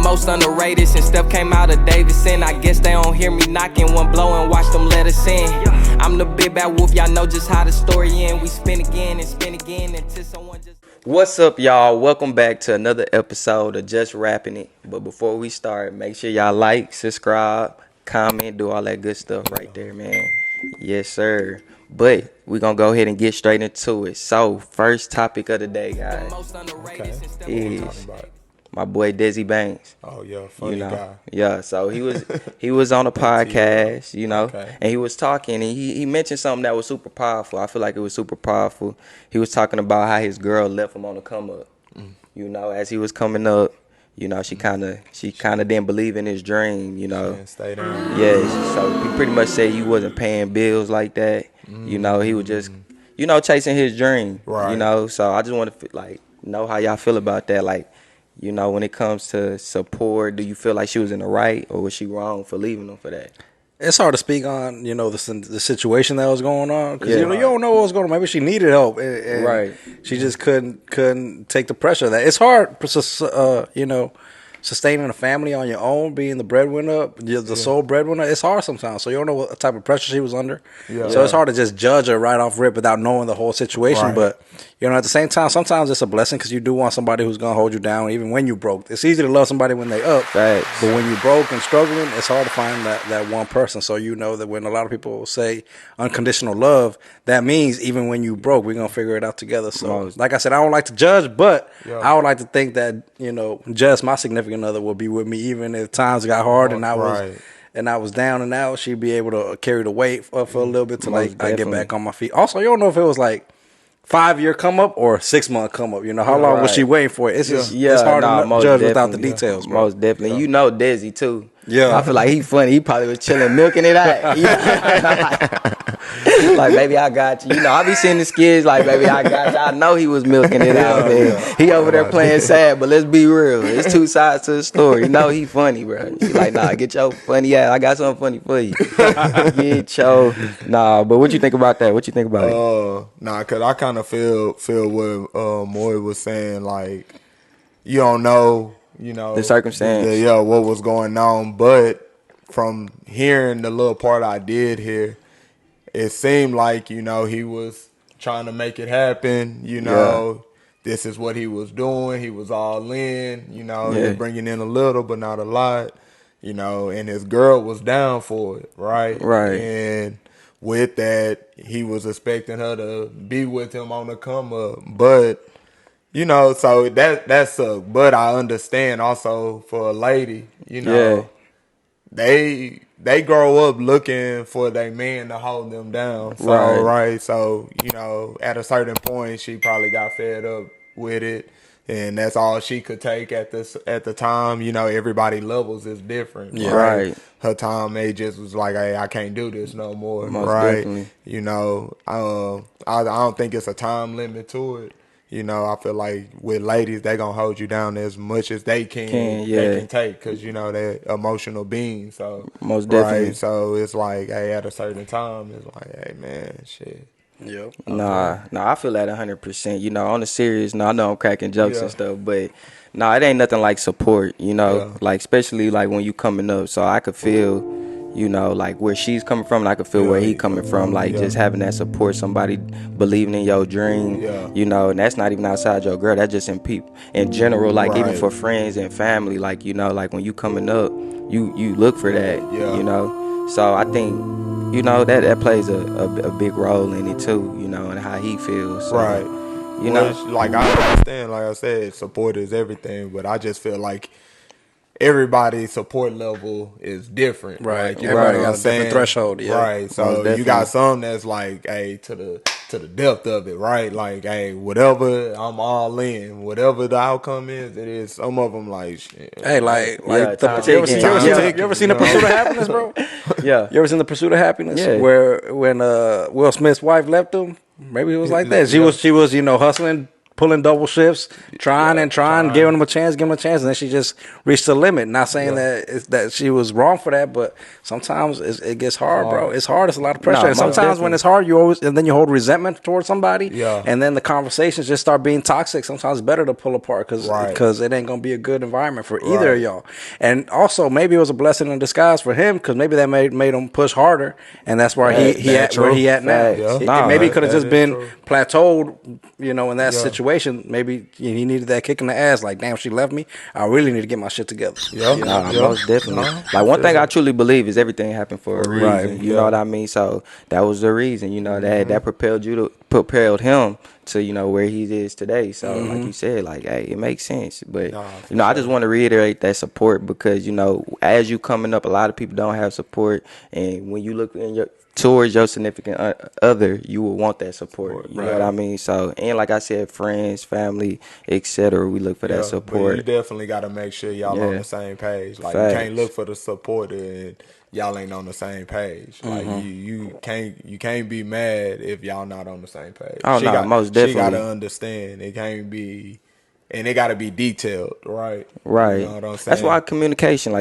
most underrated since Steph came out of Davidson. I guess they don't hear me knocking, one blow and watch them let us in. I'm the big bad wolf, y'all know just how the story end. We spin again until someone just... What's up, y'all? Welcome back to another episode of Just Rapping It. But before we start, make sure y'all like, subscribe, comment, do all that good stuff right there, man. Yes, sir. But we're going to go ahead and get straight into it. So, first topic of the day, guys, is my boy Desi Bank. Oh, yeah, funny guy. Yeah, so he was on a podcast, and he was talking, and he mentioned something that was super powerful. I feel like it was super powerful. He was talking about how his girl left him on the come up. As he was coming up, she kind of didn't believe in his dream, Stay down. Yeah, so he pretty much said he wasn't paying bills like that. He was just, chasing his dream. Right. So I just want to know how y'all feel about that. When it comes to support, do you feel like she was in the right, or was she wrong for leaving him for that? It's hard to speak on, the situation that was going on. Because, you don't know what was going on. Maybe she needed help. And right. She just couldn't take the pressure of that. It's hard, sustaining a family on your own, being the breadwinner, the sole breadwinner. It's hard sometimes. So you don't know what type of pressure she was under. Yeah. So it's hard to just judge her right off rip without knowing the whole situation. Right. But, at the same time, sometimes it's a blessing because you do want somebody who's going to hold you down even when you broke. It's easy to love somebody when they up. Right. But when you broke and struggling, it's hard to find that one person. So that when a lot of people say unconditional love, that means even when you broke, we're going to figure it out together. So, like I said, I don't like to judge, but I would like to think that, just my significant other will be with me even if times got hard and I was down and out. She'd be able to carry the weight for a little bit till I get back on my feet. Also, you don't know if it was 5-year come up or 6-month come up. How long was she waiting for it? It's just it's hard to judge without the details, bro. Most definitely. Desi too. Yeah. I feel like he funny. He probably was chilling, milking it out. Baby, I got you. I be seeing the skits baby, I got you. I know he was milking it out, man. Yeah. He over there playing sad, but let's be real. It's two sides to the story. He funny, bro. She nah, get your funny ass. I got something funny for you. But what you think about that? What you think about it? Because I kind of feel what Moy was saying. You don't know, the circumstance. What was going on. But from hearing the little part I did hear, it seemed like, he was trying to make it happen. This is what he was doing. He was all in, he was bringing in a little, but not a lot, and his girl was down for it, right? Right. And with that, he was expecting her to be with him on the come up. But, so that sucked. But I understand also for a lady, they grow up looking for their man to hold them down. So, right. So, at a certain point, she probably got fed up with it. And that's all she could take at the time. Everybody levels is different. Yeah. Right. Her time, they just was like, hey, I can't do this no more. Most right. Definitely. I don't think it's a time limit to it. I feel like with ladies, they gonna hold you down as much as they can take, because they're emotional beings. So most definitely. Right. So it's hey, at a certain time, it's hey, man, shit. Yep. Nah, I feel that 100%. On the serious, I know I'm cracking jokes and stuff, but it ain't nothing like support. Especially when you coming up. So I could feel, where she's coming from, and I could feel where he coming from. Just having that support, somebody believing in your dream. And that's not even outside your girl. That's just in people in general. Even for friends and family. When you coming up, you look for that. So I think. That plays a big role in it too, and how he feels. So, right. I understand, like I said, support is everything, but I just feel like everybody's support level is different. Right. Everybody got a different threshold. Yeah. Right. So you got some that's hey, to the depth of it, right? Hey, whatever, I'm all in. Whatever the outcome is, it is. Some of them shit. Hey, you ever seen The Pursuit of Happiness, bro? Yeah. You ever seen The Pursuit of Happiness? Yeah. When Will Smith's wife left him? Maybe it was like that. She was, hustling, pulling double shifts, trying, giving him a chance, and then she just reached the limit. Not saying that she was wrong for that, but sometimes it gets hard, bro. It's hard. It's a lot of pressure. And sometimes when it's hard, and then you hold resentment towards somebody, and then the conversations just start being toxic. Sometimes it's better to pull apart because it ain't gonna be a good environment for either of y'all. And also, maybe it was a blessing in disguise for him because maybe that made him push harder, and that's why he at where he at now. Maybe he could have just been plateaued, in that situation. Maybe he needed that kick in the ass. Like, damn, she left me. I really need to get my shit together. Most definitely. Like, one thing I truly believe is everything happened for a reason. Right. You know what I mean? So that was the reason. That propelled him to where he is today. So like you said, like, hey, it makes sense. But I just want to reiterate that support because as you coming up, a lot of people don't have support, and when you look towards your significant other, you will want that support. You know what I mean? So, and like I said, friends, family, etc. We look for that support. But you definitely got to make sure y'all on the same page. Like, you can't look for the support and y'all ain't on the same page. Like, you can't be mad if y'all not on the same page. Most definitely. She got to understand. It can't be. And it got to be detailed, right? Right. You know what I'm saying? That's why communication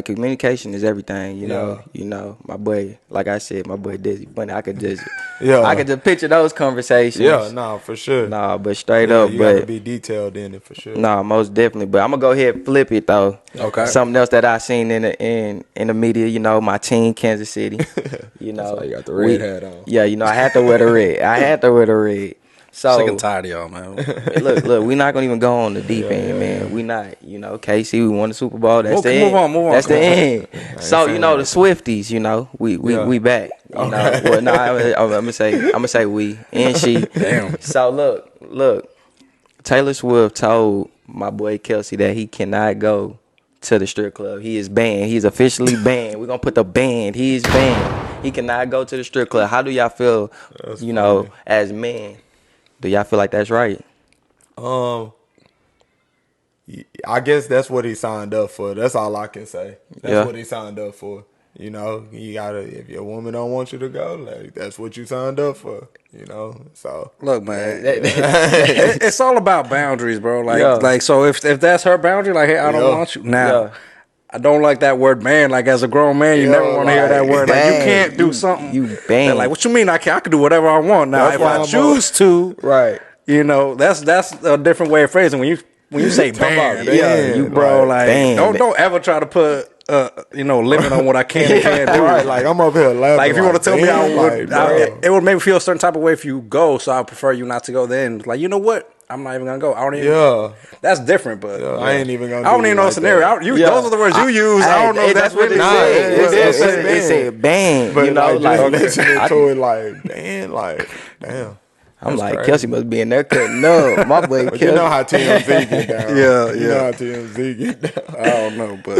is everything, you know. My boy, like I said, my boy Desi Bank, I could just picture those conversations. Yeah, for sure. But straight up, you got to be detailed in it for sure. Most definitely. But I'm gonna go ahead and flip it though. Okay. Something else that I seen in the media, my team, Kansas City. That's why you got the red hat on. Yeah, I had to wear the red. So sick and tired of y'all, man. Look, we're not gonna even go on the deep end, man. We not, KC, we won the Super Bowl. That's the end. Move on. That's the end. So the Swifties, we back. Well, no, I'm gonna say we and she. Damn. So look, Taylor Swift told my boy Kelce that he cannot go to the strip club. He is banned. He's officially banned. We're gonna put the ban. He is banned. He cannot go to the strip club. How do y'all feel? Funny. As men. Do y'all feel like that's right? I guess that's what he signed up for. That's all I can say. That's what he signed up for. You gotta, if your woman don't want you to go, like, that's what you signed up for. So look, man, it's all about boundaries, bro. Like, so if that's her boundary, like, hey, I don't want you now. I don't like that word ban. Like, as a grown man, you never want to hear that word. Like, you can't do something. You ban. Like, what you mean? I can do whatever I want. Now, if I choose to, right? That's a different way of phrasing. When you say ban, you bro, like, don't ever try to put limit on what I can and can't do. Right, like, I'm up here laughing. Like, if you want to tell me it would make me feel a certain type of way if you go. So I prefer you not to go. Then, like, you know what? I'm not even gonna go. I don't even. That's different, but I ain't even gonna. I don't even know the scenario. Those are the words you use. I don't know if that's what it said. It said ban. But listening to it, like, ban, like, damn. I'm like, crazy. Kelce must be in there cutting up. My boy Kelce. You know how TMZ get down. You know how TMZ get down. I don't know, but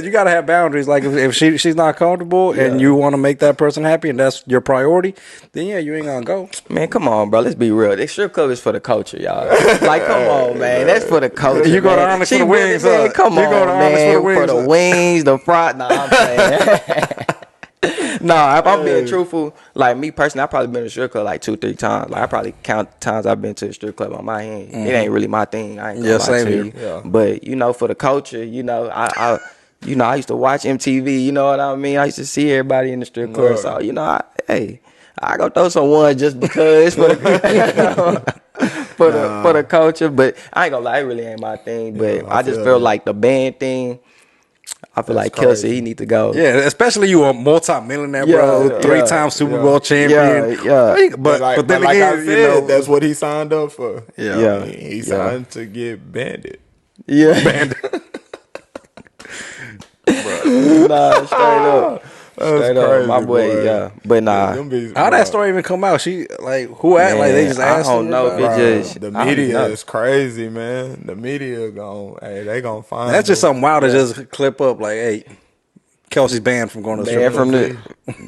you gotta have boundaries. Like, if she's not comfortable and you want to make that person happy and that's your priority, then you ain't gonna go. Man, come on, bro. Let's be real. This strip club is for the culture, y'all. Like, come on, man. That's for the culture. You go to Onyx for the wings, man. Come on, man. For the wings, the fries. Nah, I'm saying. If I'm being truthful, like, me personally, I've probably been to a strip club like 2-3 times. Like, I probably count times I've been to a strip club on my hand. It ain't really my thing. I ain't gonna lie to you. Yeah. But for the culture, I used to watch MTV. You know what I mean? I used to see everybody in the strip club. So I go throw some one just because for the for the culture. But I ain't gonna lie, it really ain't my thing. But I just feel like the band thing. I feel like Kelce, he need to go. Yeah, especially you a multi-millionaire, bro. 3-time Super Bowl champion. But then like again, I said, that's what he signed up for. Yeah. He signed to get banded. Yeah. Banded. Straight up. That's crazy, my boy. But how that story even come out? She who asked? Like, they just asked. I don't know if it just the media is crazy, man. The media they gonna find. That's just something wild to just clip up. Like, hey, Kelce's banned from going to the strip.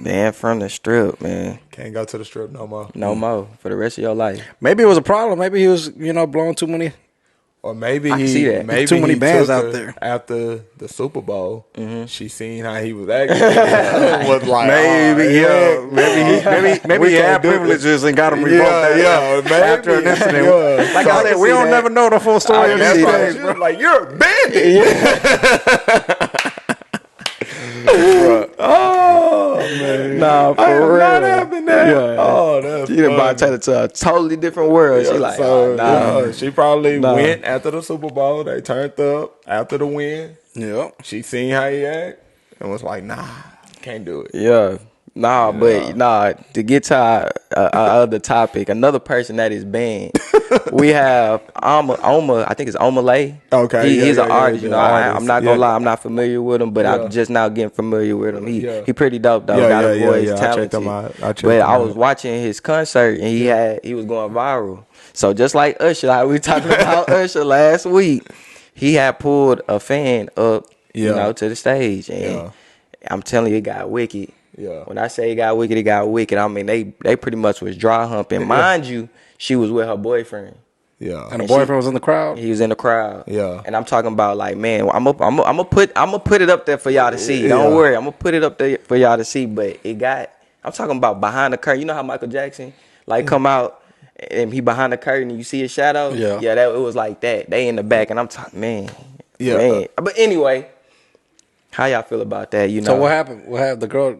Banned from the strip, man. Can't go to the strip no more. No more for the rest of your life. Maybe it was a problem. Maybe he was blowing too many Or maybe I can see that. Maybe too many bands out her there. after the Super Bowl. She seen how he was acting. Was like, maybe he had privileges and got him revoked. After an incident. Yeah. Like I said, we don't never know the full story of these things, bro. Like, you're a bandit. Oh man! Nah, for real. Not having that. Yeah. Oh, that's You done about to take it to a totally different world. She like, so, nah. she probably went after the Super Bowl. They turned up after the win. Yeah. She seen how he act and was like, nah, can't do it. Yeah. Nah, but to get to our other topic, another person that is banned, we have Oma, I think it's Omalay. Okay. He's an artist, you know. artist. I'm not gonna lie, I'm not familiar with him, but I'm just now getting familiar with him. He pretty dope though. Got a voice, talented. I was watching his concert and he was going viral. So just like Usher, like we talking about Usher last week, he had pulled a fan up, you know, to the stage, and I'm telling you, it got wicked. Yeah. When I say it got wicked. I mean, they pretty much was dry humping. Mind you, she was with her boyfriend. Yeah. And the boyfriend was in the crowd? He was in the crowd. Yeah. And I'm talking about like, man, I'm gonna put it up there for y'all to see. Don't worry, I'm gonna put it up there for y'all to see. But I'm talking about behind the curtain. You know how Michael Jackson like come out and he behind the curtain and you see his shadow? Yeah. Yeah, it was like that. They in the back and I'm talking, man. But anyway, how y'all feel about that? You know. So what happened? What happened? The girl.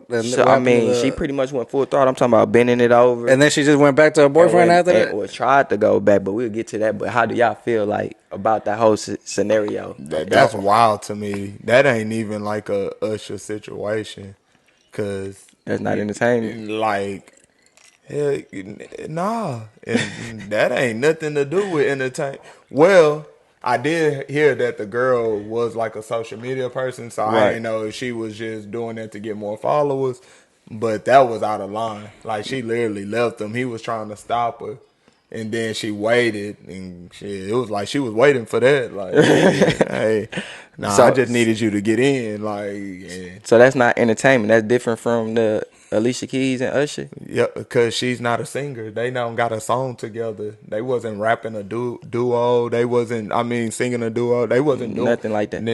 She pretty much went full throttle. I'm talking about bending it over, and then she just went back to her boyfriend after that. Or tried to go back, but we'll get to that. But how do y'all feel like about that whole scenario? That's wild to me. That ain't even like a Usher situation, cause that's not entertaining. Like, hell, nah, and that ain't nothing to do with entertainment. Well, I did hear that the girl was like a social media person, so I didn't know if she was just doing that to get more followers. But that was out of line. Like, she literally left him. He was trying to stop her, and then she waited, and it was like she was waiting for that. Like, hey, I just needed you to get in. Like, so that's not entertainment. That's different from the Alicia Keys and Usher. Yeah, because she's not a singer. They don't got a song together. They wasn't rapping a duo. They wasn't. Singing a duo. They wasn't doing nothing like that.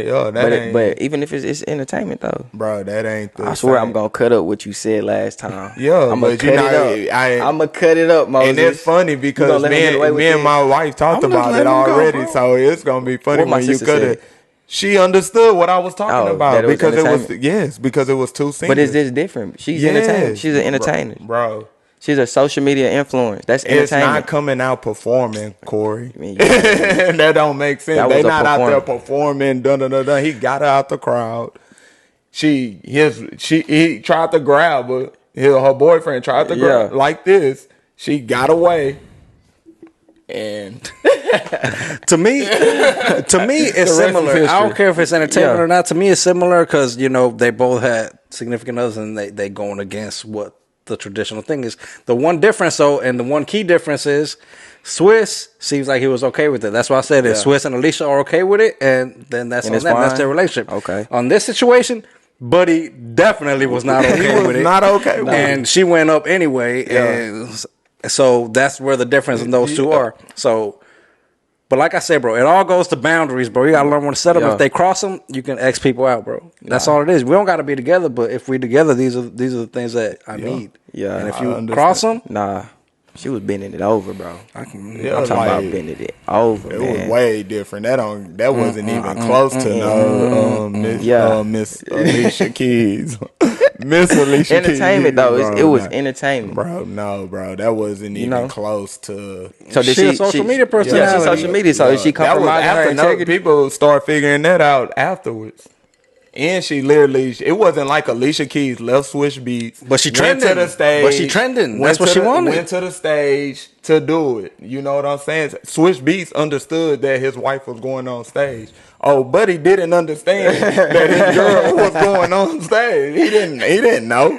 But even if it's entertainment though, bro, that ain't. I swear I'm gonna cut up what you said last time. Yeah, I'm gonna cut it up. I'm gonna cut it up, Moses. And it's funny because me and my wife talked about it already, so it's gonna be funny when you cut it. She understood what I was talking about because it was two singers. But is this different? She's entertainment. She's an entertainer, bro. She's a social media influencer. That's entertainment. It's not coming out performing, Corey. That don't make sense. They not out there performing. He got her out the crowd. He tried to grab her. Her boyfriend tried to grab her like this. She got away. And to me, it's similar. I don't care if it's entertainment or not. To me, it's similar because they both had significant others, and they going against what the traditional thing is. The one difference, and the one key difference is Swiss seems like he was okay with it. That's why I said if Swiss and Alicia are okay with it, and then that's on them. That's their relationship. Okay. On this situation, Buddy definitely was not okay with it. Not okay with it, and she went up anyway, and. So that's where the difference in those two are. So, but like I said, bro, it all goes to boundaries, bro. You gotta learn when to set them. If they cross them, you can X people out, bro. That's all it is. We don't gotta be together, but if we together, these are the things that I need. Yeah, and if you cross them, she was bending it over, bro. I'm talking about bending it over. It was way different. That wasn't even close to Miss Alicia Keys. Miss Alicia entertainment Keys, though. It was entertainment, bro. That wasn't even close to. So she's a social media personality. Yeah, she's social media. So she compromised her integrity. People start figuring that out afterwards. And she literally, it wasn't like Alicia Keys left Swish Beats. But she trending. To the stage. But she trending. That's what she wanted. Went to the stage to do it. You know what I'm saying? Swish Beats understood that his wife was going on stage. Oh, Buddy didn't understand that his girl was going on stage. He didn't know.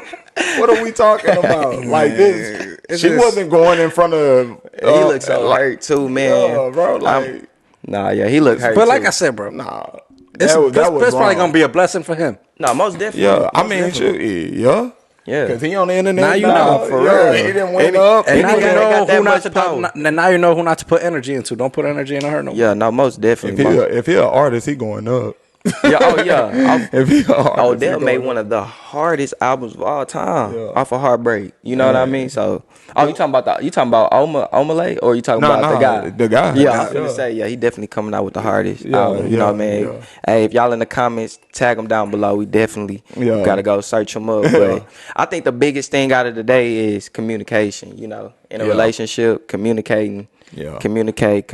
What are we talking about? Like this. She wasn't going in front of. He looked so hurt too, man. Yeah, bro. He looked hurt. But like I said, bro. That's probably gonna be a blessing for him. No, most definitely. Yeah, I mean, Yeah. Because he on the internet now you know. For real. He didn't win up. And now you know got that who not much to power. put. Now you know who not to put energy into. Don't put energy into her no more. Yeah, no, most definitely. If he an artist, he going up. Yeah, oh yeah. If he an artist, he Odell made going one up. of the hardest albums of all time Yeah. off of Heartbreak. You know what I mean? So, you talking about Omalay, or you talking about the guy? The guy. Yeah, I was gonna say, yeah, he definitely coming out with the hardest album. You know what I mean? Yeah. Hey, if y'all in the comments, tag him down below. We definitely gotta go search him up. But I think the biggest thing out of the day is communication. You know, in a relationship, communicating. Yeah. Communicate.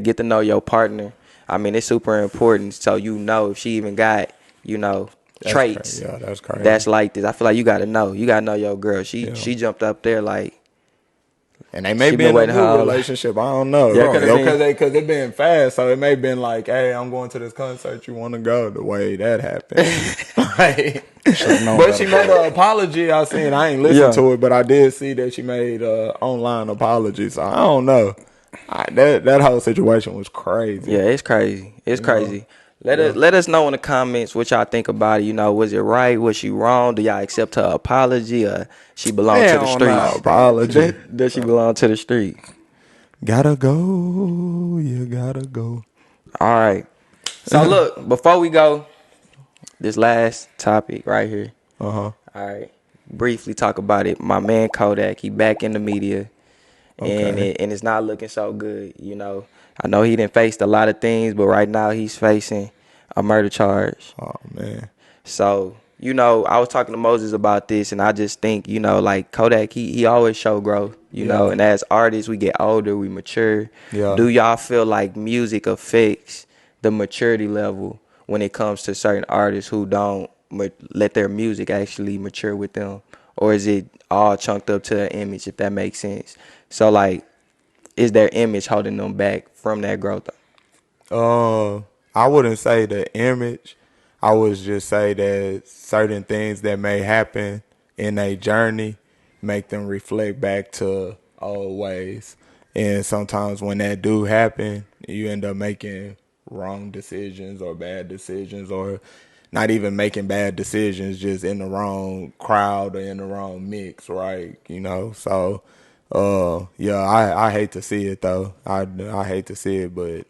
Get to know your partner. I mean, it's super important, so you know if she even got, traits. Yeah, that's crazy. That's like this. I feel like you gotta know. You gotta know your girl. She jumped up there like. And they may She be been in a waiting her new whole relationship. I don't know. Yeah, Because it been fast. So it may have been like, hey, I'm going to this concert. You want to go? The way that happened. But she made an apology. I seen. I ain't listened to it, but I did see that she made an online apology. So I don't know. That whole situation was crazy. Yeah, it's crazy. It's crazy. Let us know in the comments what y'all think about it. You know, was it right? Was she wrong? Do y'all accept her apology, or she belong to the streets? Apology. Does she belong to the street? Gotta go. You gotta go. All right. So look, before we go, this last topic right here. Uh-huh. All right. Briefly talk about it. My man Kodak, he back in the media. Okay. And it's not looking so good, I know he done faced a lot of things, but right now he's facing a murder charge. Oh, man. So, I was talking to Moses about this, and I just think, like Kodak, he always show growth, know, and as artists, we get older, we mature. Yeah. Do y'all feel like music affects the maturity level when it comes to certain artists who don't let their music actually mature with them? Or is it all chunked up to their image, if that makes sense? So, like, is their image holding them back from that growth? I wouldn't say the image. I would just say that certain things that may happen in a journey make them reflect back to old ways. And sometimes when that do happen, you end up making wrong decisions or bad decisions, or not even making bad decisions, just in the wrong crowd or in the wrong mix, right? So I hate to see it though. I hate to see it, but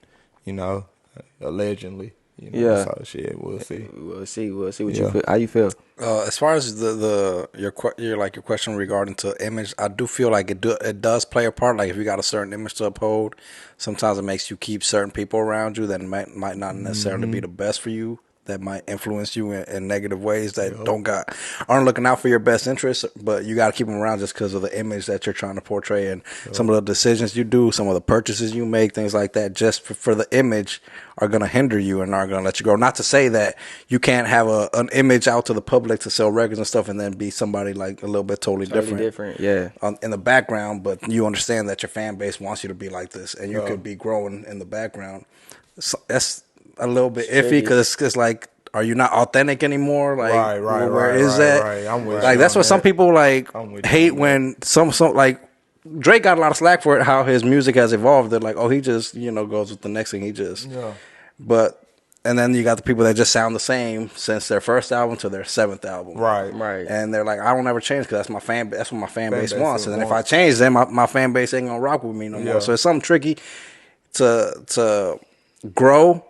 allegedly, so shit, we'll see. We'll see what you feel. How you feel? As far as your question regarding to image, I do feel like it does play a part. Like if you got a certain image to uphold, sometimes it makes you keep certain people around you that might not necessarily be the best for you. That might influence you in negative ways that aren't looking out for your best interests, but you got to keep them around just because of the image that you're trying to portray, and some of the decisions you do, some of the purchases you make, things like that, just for the image are going to hinder you and aren't going to let you grow. Not to say that you can't have an image out to the public to sell records and stuff and then be somebody like a little bit totally different, in the background, but you understand that your fan base wants you to be like this, and you could be growing in the background. So that's a little bit iffy because it's like, are you not authentic anymore? Like, where is that? Right. I'm with like you that's on what some that. people like hate on when some like Drake got a lot of slack for it, how his music has evolved. They're like, oh, he just goes with the next thing. But and then you got the people that just sound the same since their first album to their 7th album. Right. And they're like, I don't ever change because that's my fan. That's what my fan base wants. And then if I change, then my fan base ain't gonna rock with me no more. So it's something tricky to grow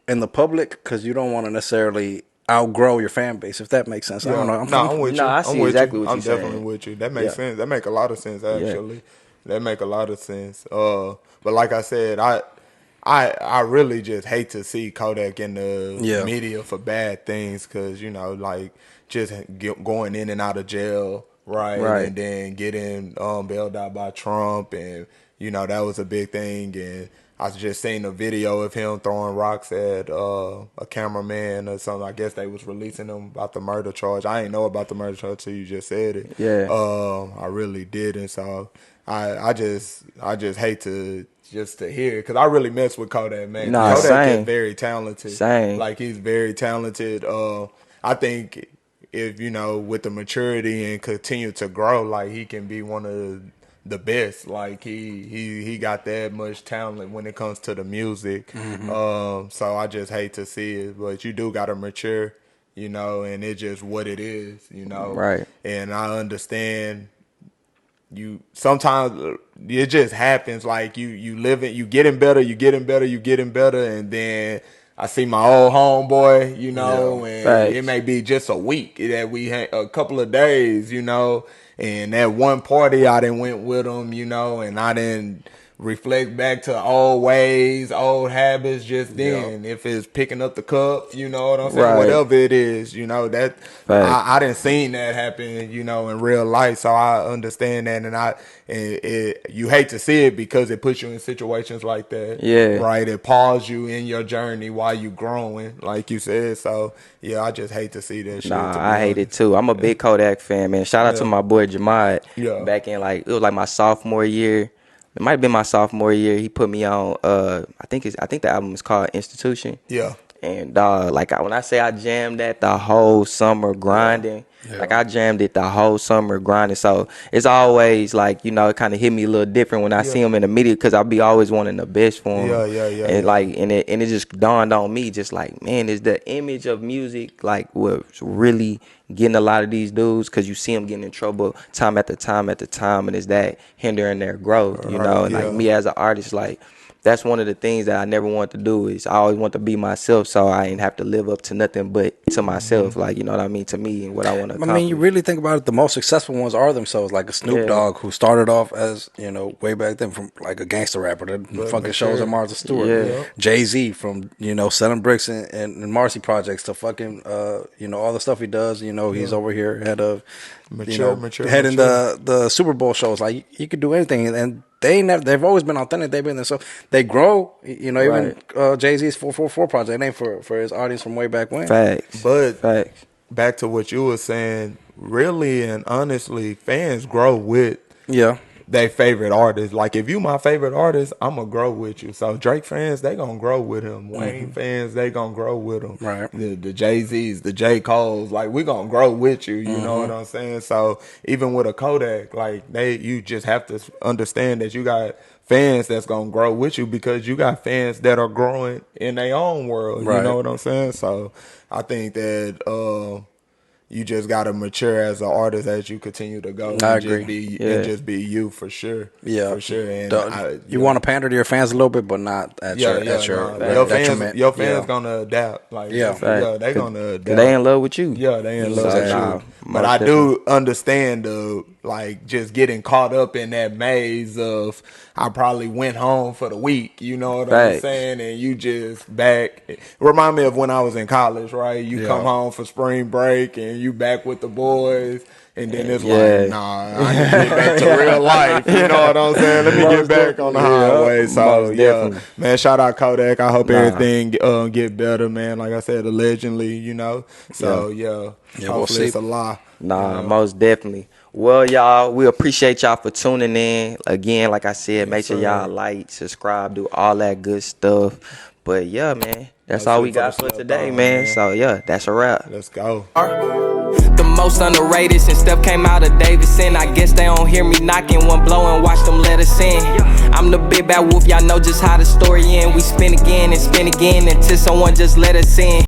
in the public because you don't want to necessarily outgrow your fan base, if that makes sense. I don't know. I'm with you. I see exactly what you're I'm saying. definitely with you. That makes sense. That make a lot of sense, actually. That make a lot of sense. But like I said, I really just hate to see Kodak in the media for bad things because, like just going in and out of jail, right? And then getting bailed out by Trump, and, that was a big thing. And I just seen a video of him throwing rocks at a cameraman or something. I guess they was releasing him about the murder charge. I ain't know about the murder charge till you just said it. Yeah. I really didn't. So I just hate to hear it because I really mess with Kodak, man. Kodak is very talented. Like he's very talented. I think if with the maturity and continue to grow, like he can be one of the best. Like he got that much talent when it comes to the music. So I just hate to see it, but you do gotta mature, you know, and it's just what it is, you know. Right. And I understand you sometimes it just happens, like you live it, you getting better, and then I see my old homeboy, you know, and it may be just a week that we had a couple of days, you know, and that one party I done went with him, you know, and I didn't reflect back to old ways, old habits just then. If it's picking up the cup, you know what I'm saying? Whatever it is, you know, that I didn't seen that happen, you know, in real life. So I understand that, and you hate to see it because it puts you in situations like that. Yeah. Right. It pauses you in your journey while you growing, like you said. So yeah, I just hate to see that shit. Nah, I hate it too. I'm a big Kodak fan, man. Shout out to my boy Jamad. Back in it was like my sophomore year. It might have been my sophomore year. He put me on. I think the album is called Institution. Yeah. And when I say I jammed that the whole summer grinding, like I jammed it the whole summer grinding. So it's always like, you know, it kind of hit me a little different when I see him in the media, because I be always wanting the best for him. And it just dawned on me, just like, man, is the image of music like what's really getting a lot of these dudes, because you see them getting in trouble time after time after time, and is that hindering their growth, you know? And like me as an artist, like, that's one of the things that I never want to do, is I always want to be myself, so I ain't have to live up to nothing but to myself, like, you know what I mean, to me and what I want to accomplish. I mean, you really think about it, the most successful ones are themselves, like a Snoop Dogg, who started off as, you know, way back then from like a gangster rapper that fucking shows at Martha Stewart. Jay-Z from, you know, selling bricks and Marcy projects to fucking, you know, all the stuff he does, you know, he's over here head of, heading the Super Bowl shows. Like, you could do anything, and they've always been authentic. They've been there, so they grow. You know, even Jay-Z's 444 project, it ain't for his audience from way back when. Facts. But back to what you were saying, really and honestly, fans grow with their favorite artist. Like, if you my favorite artist, I'm gonna grow with you. So Drake fans, they gonna grow with him. Wayne fans, they gonna grow with him. Right. The Jay-Z's, the J. Cole's, like, we gonna grow with you. You know what I'm saying? So even with a Kodak, like, you just have to understand that you got fans that's gonna grow with you, because you got fans that are growing in their own world. You know what I'm saying? So I think that you just gotta mature as an artist as you continue to go. I agree. Just be you, for sure. Yeah, for sure. And you want to pander to your fans a little bit, but not at your detriment. Your fans gonna adapt. Like, they gonna adapt. They in love with you. Yeah, they in love with you. But I do understand like, just getting caught up in that maze of, I probably went home for the week, you know what I'm saying? And you just back. Remind me of when I was in college, right? You come home for spring break and you back with the boys. And then it's like, nah, I need to get back to real life. You know what I'm saying? Let me get back on the highway. So, man, shout out Kodak. I hope everything get better, man. Like I said, allegedly, you know. So, hopefully it's a lie. Nah, most definitely. Well, y'all, we appreciate y'all for tuning in. Again, like I said, make sure y'all like, subscribe, do all that good stuff. But, yeah, man, that's all we got for today, man. So, that's a wrap. Let's go. The most underrated since Steph came out of Davidson. I guess they don't hear me knocking, one blow and watch them let us in. I'm the big bad wolf, y'all know just how the story end. We spin again and spin again until someone just let us in.